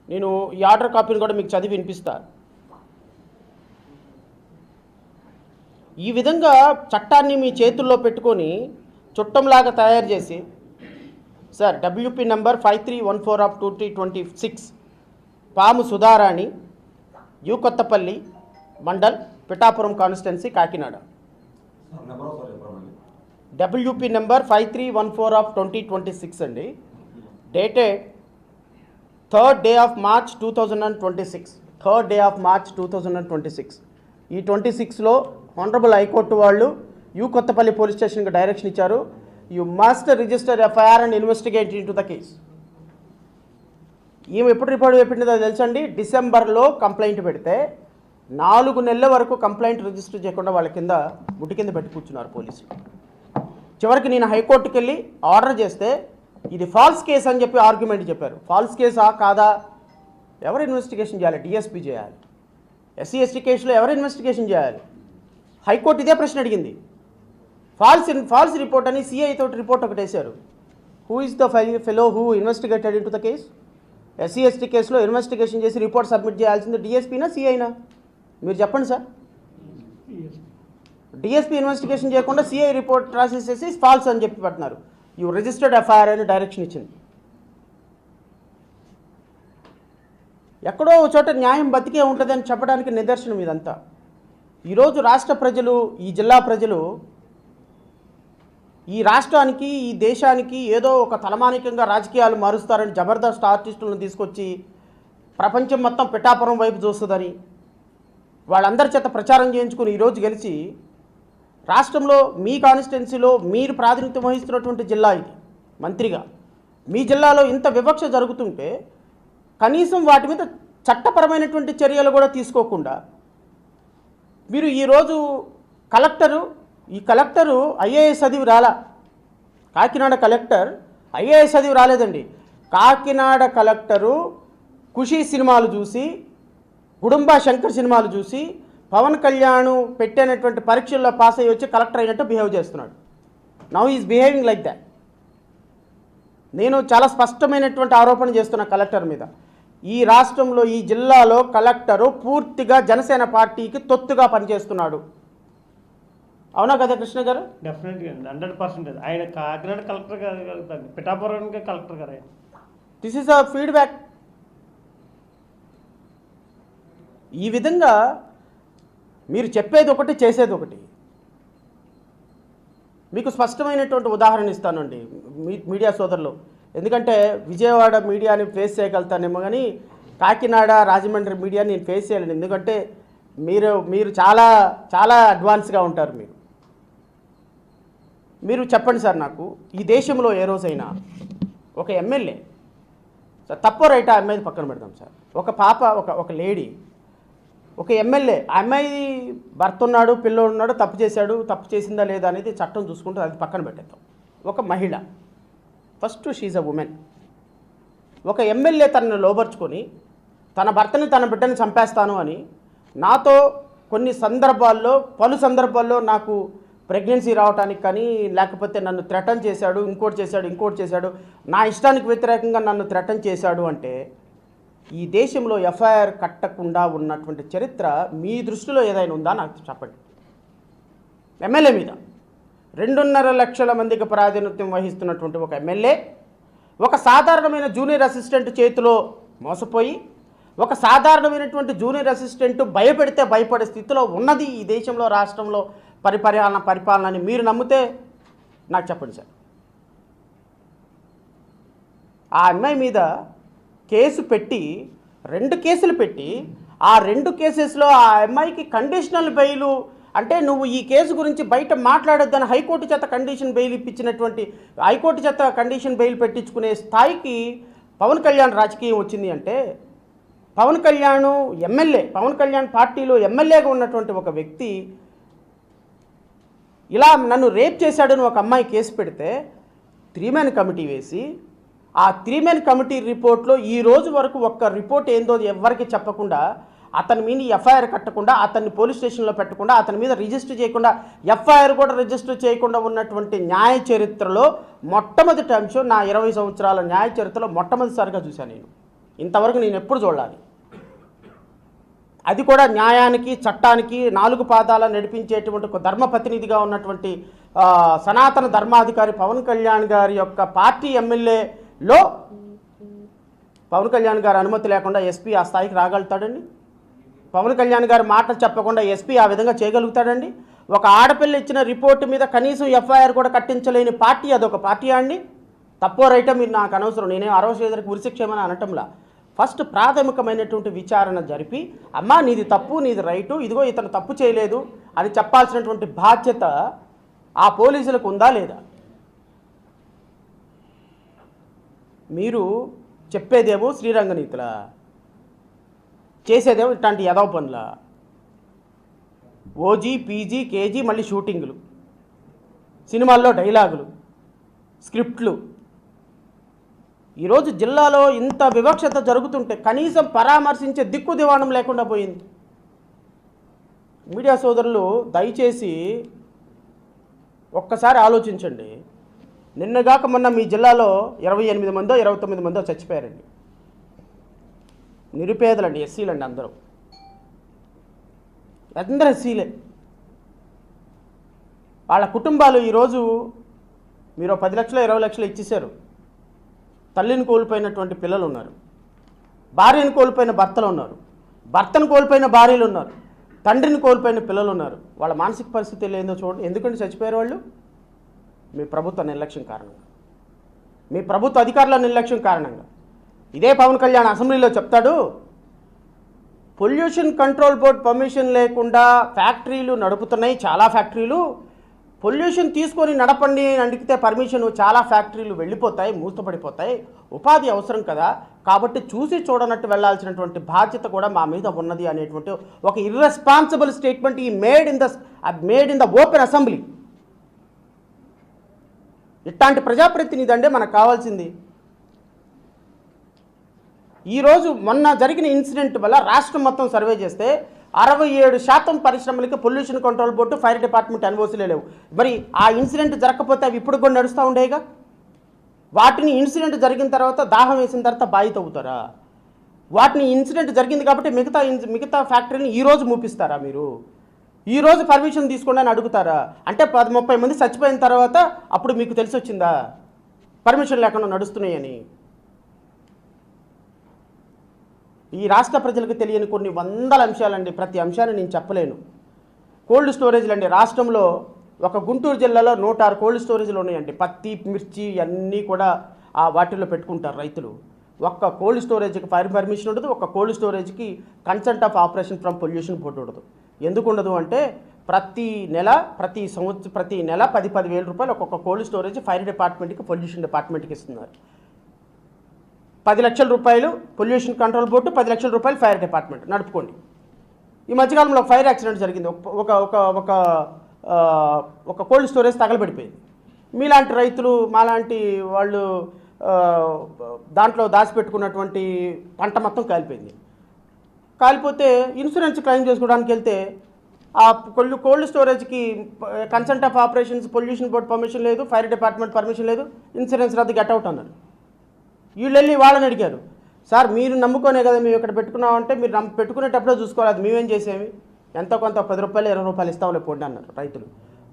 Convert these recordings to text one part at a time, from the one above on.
నేను ఈ ఆర్డర్ కాపీని కూడా మీకు చదివి వినిపిస్తా. ఈ విధంగా చట్టాన్ని మీ చేతుల్లో పెట్టుకొని చుట్టంలాగా తయారు చేసి, సార్ డబ్ల్యూపీ నెంబర్ 5314 ఆఫ్ 2026 పాము Sudharani, you Kothapalli mandal, Pithapuram constituency, Kakinada. WP number 5314 of 2026 అండి. Dated 3rd day of March 2026. 3rd day of March 2026. ఈ 26లో ఆనరబుల్ హైకోర్టు వాళ్ళు యు కొత్తపల్లి పోలీస్ స్టేషన్కి డైరెక్షన్ ఇచ్చారు. You must register FIR and investigate in to the case. ఈమె ఎప్పుడు report పెట్టిందో తెలుసండి. డిసెంబర్లో కంప్లైంట్ పెడితే 4 నెలల వరకు కంప్లైంట్ రిజిస్టర్ చేయకుండా వాళ్ళ కింద ముట్టి కింద పెట్టి కూర్చున్నారు పోలీసులు. చివరికి నేను హైకోర్టుకి వెళ్ళి ఆర్డర్ చేస్తే ఇది ఫాల్స్ కేసు అని చెప్పి ఆర్గ్యుమెంట్ చెప్పారు. ఫాల్స్ కేసా కాదా ఎవరు ఇన్వెస్టిగేషన్ చేయాలి? డిఎస్పీ చేయాలి. ఎస్సీ ఎస్టీ కేసులో ఎవరు ఇన్వెస్టిగేషన్ చేయాలి? హైకోర్టు ఇదే ప్రశ్న అడిగింది. ఫాల్స్ రిపోర్ట్ అని సిఐ తోటి రిపోర్ట్ ఒకటి వేశారు. Who is the fellow who investigated in to the case? SC ST కేసులో ఇన్వెస్టిగేషన్ చేసి రిపోర్ట్ సబ్మిట్ చేయాల్సింది డిఎస్పీనా సిఐనా? మీరు చెప్పండి సార్. డిఎస్పీ ఇన్వెస్టిగేషన్ చేయకుండా సిఐ రిపోర్ట్ రాసేసేసి ఫాల్స్ అని చెప్పి పడుతున్నారు. యూ రిజిస్టర్డ్ ఎఫ్ఐఆర్ అని డైరెక్షన్ ఇచ్చింది. ఎక్కడో చోట న్యాయం బతికే ఉంటుందని చెప్పడానికి నిదర్శనం ఇదంతా. ఈరోజు రాష్ట్ర ప్రజలు, ఈ జిల్లా ప్రజలు ఈ రాష్ట్రానికి, ఈ దేశానికి ఏదో ఒక తలమానికంగా రాజకీయాలు మారుస్తారని జబర్దస్త్ ఆర్టిస్టులను తీసుకొచ్చి ప్రపంచం మొత్తం పిఠాపురం వైపు చూస్తుందని వాళ్ళందరి చేత ప్రచారం చేయించుకుని ఈరోజు గెలిచి రాష్ట్రంలో మీ కాన్స్టిట్యున్సీలో మీరు ప్రాతినిధ్యం వహిస్తున్నటువంటి జిల్లా ఇది. మంత్రిగా మీ జిల్లాలో ఇంత వివక్ష జరుగుతుంటే కనీసం వాటి మీద చట్టపరమైనటువంటి చర్యలు కూడా తీసుకోకుండా మీరు ఈరోజు ఈ కలెక్టరు ఐఏఎస్ చదివి రాలా. కాకినాడ కలెక్టర్ ఐఏఎస్ చదివి రాలేదండి. కాకినాడ కలెక్టరు ఖుషీ సినిమాలు చూసి, గుడుంబా శంకర్ సినిమాలు చూసి, పవన్ కళ్యాణ్ పెట్టినటువంటి పరీక్షల్లో పాస్ అయ్యి వచ్చి కలెక్టర్ అయినట్టు బిహేవ్ చేస్తున్నాడు. Now is behaving like that. నేను చాలా స్పష్టమైనటువంటి ఆరోపణ చేస్తున్నా కలెక్టర్ మీద. ఈ రాష్ట్రంలో, ఈ జిల్లాలో కలెక్టరు పూర్తిగా జనసేన పార్టీకి తొత్తుగా పనిచేస్తున్నాడు. అవునా కదా కృష్ణ గారు? డెఫినెట్గా 100%. ఆయన కాకినాడ కలెక్టర్ గారు, పిఠాపురానికి కలెక్టర్ గారు. This is a feedback. ఈ విధంగా మీరు చెప్పేది ఒకటి, చేసేది ఒకటి. మీకు స్పష్టమైనటువంటి ఉదాహరణ ఇస్తానండి మీడియా సోదరులు. ఎందుకంటే విజయవాడ మీడియాని ఫేస్ చేయగలుగుతానేమో కానీ కాకినాడ, రాజమండ్రి మీడియాని నేను ఫేస్ చేయలేను. ఎందుకంటే మీరు చాలా చాలా అడ్వాన్స్గా ఉంటారు. మీరు చెప్పండి సార్, నాకు ఈ దేశంలో ఏ రోజైనా ఒక ఎమ్మెల్యే, సార్ తప్పో రైటా అమ్మాయి పక్కన పెడదాం సార్, ఒక పాప, ఒక లేడీ, ఒక ఎమ్మెల్యే, ఆ అమ్మాయి భర్త ఉన్నాడు, పిల్లోడు ఉన్నాడు, తప్పు చేశాడు, తప్పు చేసిందా లేదా అనేది చట్టం చూసుకుంటూ అది పక్కన పెట్టేద్దాం. ఒక మహిళ, ఫస్ట్ షీజ్ అ ఉమెన్. ఒక ఎమ్మెల్యే తనను లోబర్చుకొని తన భర్తని, తన బిడ్డని చంపేస్తాను అని నాతో పలు సందర్భాల్లో నాకు ప్రెగ్నెన్సీ రావడానికి కానీ, లేకపోతే నన్ను థ్రెటన్ చేశాడు, ఇంకోటి చేశాడు, నా ఇష్టానికి వ్యతిరేకంగా నన్ను థ్రెటన్ చేశాడు అంటే ఈ దేశంలో ఎఫ్ఐఆర్ కట్టకుండా ఉన్నటువంటి చరిత్ర మీ దృష్టిలో ఏదైనా ఉందా నాకు చెప్పండి. ఎమ్మెల్యే మీద 2.5 లక్షల మందికి ప్రాతినిధ్యం వహిస్తున్నటువంటి ఒక ఎమ్మెల్యే ఒక సాధారణమైన జూనియర్ అసిస్టెంట్ చేతిలో మోసపోయి, ఒక సాధారణమైనటువంటి జూనియర్ అసిస్టెంట్ భయపెడితే భయపడే స్థితిలో ఉన్నది ఈ దేశంలో, రాష్ట్రంలో పరిపాలన అని మీరు నమ్మితే నాకు చెప్పండి సార్. ఆ అమ్మాయి మీద కేసు పెట్టి 2 కేసులు పెట్టి ఆ 2 కేసెస్లో ఆ అమ్మాయికి కండిషనల్ బెయిల్, అంటే నువ్వు ఈ కేసు గురించి బయట మాట్లాడొద్దని హైకోర్టు చేత కండిషన్ బెయిల్ ఇప్పించినటువంటి, హైకోర్టు చేత కండిషన్ బెయిల్ పెట్టించుకునే స్థాయికి పవన్ కళ్యాణ్ రాజకీయం వచ్చింది అంటే, పవన్ కళ్యాణ్ ఎమ్మెల్యే, పవన్ కళ్యాణ్ పార్టీలో ఎమ్మెల్యేగా ఉన్నటువంటి ఒక వ్యక్తి ఇలా నన్ను రేప్ చేశాడని ఒక అమ్మాయి కేసు పెడితే 3 మెన్ కమిటీ వేసి, ఆ 3 మెన్ కమిటీ రిపోర్ట్లో ఈ రోజు వరకు ఒక్క రిపోర్ట్ ఏందో ఎవరికి చెప్పకుండా, అతని మీద ఎఫ్ఐఆర్ కట్టకుండా, అతన్ని పోలీస్ స్టేషన్లో పెట్టకుండా, అతని మీద రిజిస్టర్ చేయకుండా, ఎఫ్ఐఆర్ కూడా రిజిస్టర్ చేయకుండా ఉన్నటువంటి న్యాయ చరిత్రలో మొట్టమొదటి అంశం, నా 20 సంవత్సరాల న్యాయ చరిత్రలో మొట్టమొదటిసారిగా చూశాను నేను. ఇంతవరకు నేను ఎప్పుడు చూడాలి. అది కూడా న్యాయానికి చట్టానికి 4 పాదాల నడిపించేటువంటి ఒక ధర్మప్రతినిధిగా ఉన్నటువంటి సనాతన ధర్మాధికారి పవన్ కళ్యాణ్ గారి యొక్క పార్టీ ఎమ్మెల్యేలో పవన్ కళ్యాణ్ గారి అనుమతి లేకుండా ఎస్పీ ఆ స్థాయికి రాగలుగుతాడండి? పవన్ కళ్యాణ్ గారి మాటలు చెప్పకుండా ఎస్పీ ఆ విధంగా చేయగలుగుతాడండి? ఒక ఆడపిల్ల ఇచ్చిన రిపోర్టు మీద కనీసం ఎఫ్ఐఆర్ కూడా కట్టించలేని పార్టీ అదొక పార్టీ అండి? తప్పో రైటో మీరు నాకు అనవసరం, నేనేం 60 ఉరిశిక్షమని అనటంలా. ఫస్ట్ ప్రాథమికమైనటువంటి విచారణ జరిపి అమ్మా నీది తప్పు నీది రైటు, ఇదిగో ఇతను తప్పు చేయలేదు అని చెప్పాల్సినటువంటి బాధ్యత ఆ పోలీసులకు ఉందా లేదా? మీరు చెప్పేదేమో శ్రీరంగనీతులా, చేసేదేమో ఇట్లాంటి యదవ పనుల, ఓజీ పీజీ కేజీ మళ్ళీ షూటింగులు, సినిమాల్లో డైలాగులు, స్క్రిప్ట్లు. ఈరోజు జిల్లాలో ఇంత వివక్షత జరుగుతుంటే కనీసం పరామర్శించే దిక్కు దివాణం లేకుండా పోయింది. మీడియా సోదరులు దయచేసి ఒక్కసారి ఆలోచించండి. నిన్నగాక మొన్న మీ జిల్లాలో 28 మందో 29 మందో చచ్చిపోయారండి. నిరుపేదలండి, ఎస్సీలండి, అందరూ ఎస్సీలే. వాళ్ళ కుటుంబాలు ఈరోజు మీరు 10 లక్షలు 20 లక్షలు ఇచ్చేశారు. తల్లిని కోల్పోయినటువంటి పిల్లలు ఉన్నారు, భార్యను కోల్పోయిన భర్తలు ఉన్నారు, భర్తను కోల్పోయిన భార్యలు ఉన్నారు, తండ్రిని కోల్పోయిన పిల్లలు ఉన్నారు. వాళ్ళ మానసిక పరిస్థితి ఏందో చూడండి. ఎందుకంటే చచ్చిపోయారు వాళ్ళు? మీ ప్రభుత్వ నిర్లక్ష్యం కారణంగా, మీ ప్రభుత్వ అధికారుల నిర్లక్ష్యం కారణంగా. ఇదే పవన్ కళ్యాణ్ అసెంబ్లీలో చెప్తాడు, పొల్యూషన్ కంట్రోల్ బోర్డ్ పర్మిషన్ లేకుండా ఫ్యాక్టరీలు నడుపుతున్నాయి చాలా ఫ్యాక్టరీలు, పొల్యూషన్ తీసుకొని నడపండి అని అడిగితే పర్మిషన్ చాలా ఫ్యాక్టరీలు వెళ్ళిపోతాయి, మూతపడిపోతాయి, ఉపాధి అవసరం కదా, కాబట్టి చూసి చూడనట్టు వెళ్లాల్సినటువంటి బాధ్యత కూడా మా మీద ఉన్నది అనేటువంటి ఒక ఇర్రెస్పాన్సిబుల్ స్టేట్మెంట్ ఈ made in the open assembly. ఇట్లాంటి ప్రజాప్రతినిధి అంటే మనకు కావాల్సింది. ఈరోజు మొన్న జరిగిన ఇన్సిడెంట్ వల్ల రాష్ట్రం మొత్తం సర్వే చేస్తే 67% పరిశ్రమలకి pollution control board, fire department ఎన్ఓసీలే లేవు. మరి ఆ ఇన్సిడెంట్ జరగకపోతే అవి ఇప్పుడు కూడా నడుస్తూ ఉండేగా? వాటిని ఇన్సిడెంట్ జరిగిన తర్వాత దాహం వేసిన తర్వాత బాయి తవ్వుతారా? వాటిని ఇన్సిడెంట్ జరిగింది కాబట్టి మిగతా ఫ్యాక్టరీని ఈరోజు మూపిస్తారా? మీరు ఈరోజు పర్మిషన్ తీసుకోండి అని అడుగుతారా? అంటే 30 మంది చచ్చిపోయిన తర్వాత అప్పుడు మీకు తెలిసి వచ్చిందా పర్మిషన్ లేకుండా నడుస్తున్నాయని? ఈ రాష్ట్ర ప్రజలకు తెలియని కొన్ని వందల అంశాలండి, ప్రతి అంశాన్ని నేను చెప్పలేను. కోల్డ్ స్టోరేజ్లు అండి, రాష్ట్రంలో ఒక గుంటూరు జిల్లాలో 106 కోల్డ్ స్టోరేజ్లు ఉన్నాయండి. పత్తి, మిర్చి అన్నీ కూడా ఆ వాటిల్లో పెట్టుకుంటారు రైతులు. ఒక్క కోల్డ్ స్టోరేజ్కి ఫైర్ పర్మిషన్ ఉండదు, ఒక్క కోల్డ్ స్టోరేజ్కి consent of operation from pollution board ఉండదు. ఎందుకు ఉండదు అంటే ప్రతి నెల 10,000 రూపాయలు ఒక్కొక్క కోల్డ్ స్టోరేజ్ ఫైర్ డిపార్ట్మెంట్కి, పొల్యూషన్ డిపార్ట్మెంట్కి ఇస్తున్నారు. 10 లక్షల రూపాయలు పొల్యూషన్ కంట్రోల్ బోర్డు, 10 లక్షల రూపాయలు ఫైర్ డిపార్ట్మెంట్ నడుపుకోండి. ఈ మధ్యకాలంలో ఒక ఫైర్ యాక్సిడెంట్ జరిగింది. ఒక కోల్డ్ స్టోరేజ్ తగలబడిపోయింది. మీలాంటి రైతులు, మాలాంటి వాళ్ళు దాంట్లో దాచిపెట్టుకున్నటువంటి పంట మొత్తం కాలిపోయింది. కాలిపోతే ఇన్సూరెన్స్ క్లెయిమ్ చేసుకోవడానికి వెళ్తే ఆ కోల్డ్ స్టోరేజ్కి consent of operations pollution board permission లేదు, ఫైర్ డిపార్ట్మెంట్ పర్మిషన్ లేదు, ఇన్సూరెన్స్ రద్దు గెట్ అవుట్ అన్నారు. వీళ్ళు వెళ్ళి వాళ్ళని అడిగారు, సార్ మీరు నమ్ముకోనే కదా మేము ఇక్కడ పెట్టుకున్నామంటే మీరు పెట్టుకునేటప్పుడే చూసుకోవాలి, అది మేమేం చేసేవి, ఎంతో కొంత 10 రూపాయలు 20 రూపాయలు ఇస్తాంలే పోండి అన్నారు రైతులు.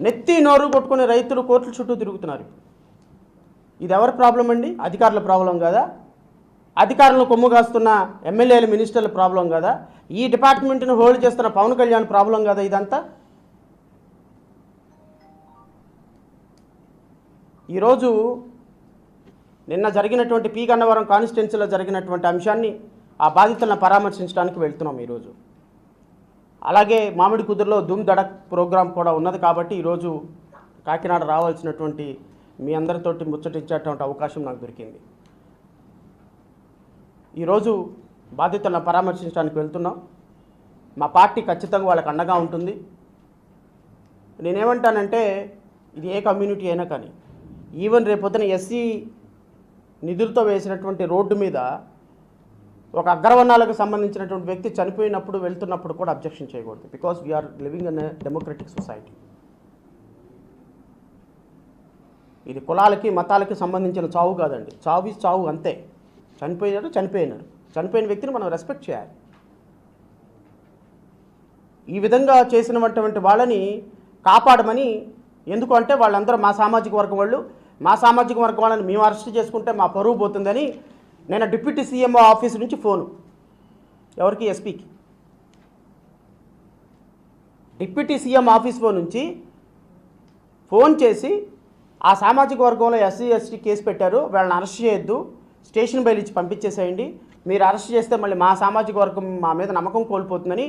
నెత్తి నోరు కొట్టుకునే రైతులు కోర్టుల చుట్టూ తిరుగుతున్నారు. ఇది ఎవరి ప్రాబ్లం అండి? అధికారుల ప్రాబ్లం కదా? అధికారులను కొమ్ము కాస్తున్న ఎమ్మెల్యేలు, మినిస్టర్ల ప్రాబ్లం కదా? ఈ డిపార్ట్మెంట్ను హోల్డ్ చేస్తున్న పవన్ కళ్యాణ్ ప్రాబ్లం కదా ఇదంతా? ఈరోజు నిన్న జరిగినటువంటి పి గన్నవరం కాన్స్టిట్యున్సీలో జరిగినటువంటి అంశాన్ని, ఆ బాధితులను పరామర్శించడానికి వెళ్తున్నాం ఈరోజు. అలాగే మామిడి కుదురులో ధూమ్ ధడక్ ప్రోగ్రాం కూడా ఉన్నది కాబట్టి ఈరోజు కాకినాడ రావాల్సినటువంటి మీ అందరితోటి ముచ్చటించేటువంటి అవకాశం నాకు దొరికింది. ఈరోజు బాధితులను పరామర్శించడానికి వెళ్తున్నాం. మా పార్టీ ఖచ్చితంగా వాళ్ళకి అండగా ఉంటుంది. నేనేమంటానంటే ఇది ఏ కమ్యూనిటీ అయినా కానీ, ఈవెన్ రేపొద్దున ఎస్సీ నిధులతో వేసినటువంటి రోడ్డు మీద ఒక అగ్రవర్ణాలకు సంబంధించినటువంటి వ్యక్తి చనిపోయినప్పుడు వెళ్తున్నప్పుడు కూడా అబ్జెక్షన్ చేయకూడదు. Because we are living in a democratic society. ఇది కులాలకి మతాలకి సంబంధించిన చావు కాదండి. చావు అంతే. చనిపోయినారు. చనిపోయిన వ్యక్తిని మనం రెస్పెక్ట్ చేయాలి. ఈ విధంగా చేసినటువంటి వాళ్ళని కాపాడమని, ఎందుకు అంటే వాళ్ళందరూ మా సామాజిక వర్గం వాళ్ళు, మా సామాజిక వర్గం వాళ్ళని మేము అరెస్ట్ చేసుకుంటే మా పరువు పోతుందని నేను డిప్యూటీ సీఎంఓ ఆఫీస్ నుంచి ఫోను ఎవరికి, ఎస్పీకి, డిప్యూటీ సీఎం ఆఫీస్ నుంచి ఫోన్ చేసి ఆ సామాజిక వర్గంలో ఎస్సీ ఎస్టీ కేసు పెట్టారు, వాళ్ళని అరెస్ట్ చేయొద్దు, స్టేషన్ బయలు ఇచ్చి పంపించేసేయండి, మీరు అరెస్ట్ చేస్తే మళ్ళీ మా సామాజిక వర్గం మా మీద నమ్మకం కోల్పోతుందని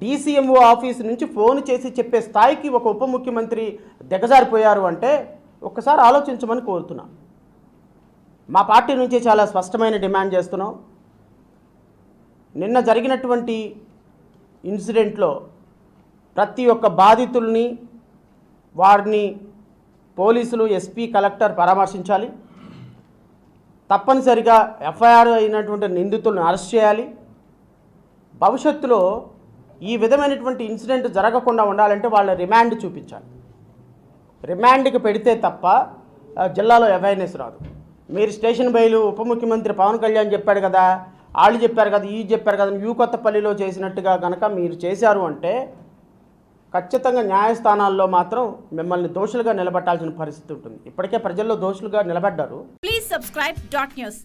డీసీఎంఓ ఆఫీస్ నుంచి ఫోన్ చేసి చెప్పే స్థాయికి ఒక ఉప ముఖ్యమంత్రి దిగజారిపోయారు అంటే ఒక్కసారి ఆలోచించమని కోరుతున్నాం. మా పార్టీ నుంచి చాలా స్పష్టమైన డిమాండ్ చేస్తున్నాం. నిన్న జరిగినటువంటి ఇన్సిడెంట్లో ప్రతి ఒక్క బాధితుల్ని, వారిని పోలీసులు, ఎస్పీ, కలెక్టర్ పరామర్శించాలి. తప్పనిసరిగా ఎఫ్ఐఆర్ అయినటువంటి నిందితులను అరెస్ట్ చేయాలి. భవిష్యత్తులో ఈ విధమైనటువంటి ఇన్సిడెంట్ జరగకుండా ఉండాలంటే వాళ్ళ రిమాండ్ చూపించాలి. రిమాండ్కి పెడితే తప్ప జిల్లాలో అవేర్నెస్ రాదు. మీరు స్టేషన్ బయలు ఉప ముఖ్యమంత్రి పవన్ కళ్యాణ్ చెప్పాడు కదా, వాళ్ళు చెప్పారు కదా, ఈ చెప్పారు కదా, యూ కొత్తపల్లిలో చేసినట్టుగా కనుక మీరు చేశారు అంటే ఖచ్చితంగా న్యాయస్థానాల్లో మాత్రం మిమ్మల్ని దోషులుగా నిలబెట్టాల్సిన పరిస్థితి ఉంటుంది. ఇప్పటికే ప్రజల్లో దోషులుగా నిలబడ్డారు. Please subscribe .news.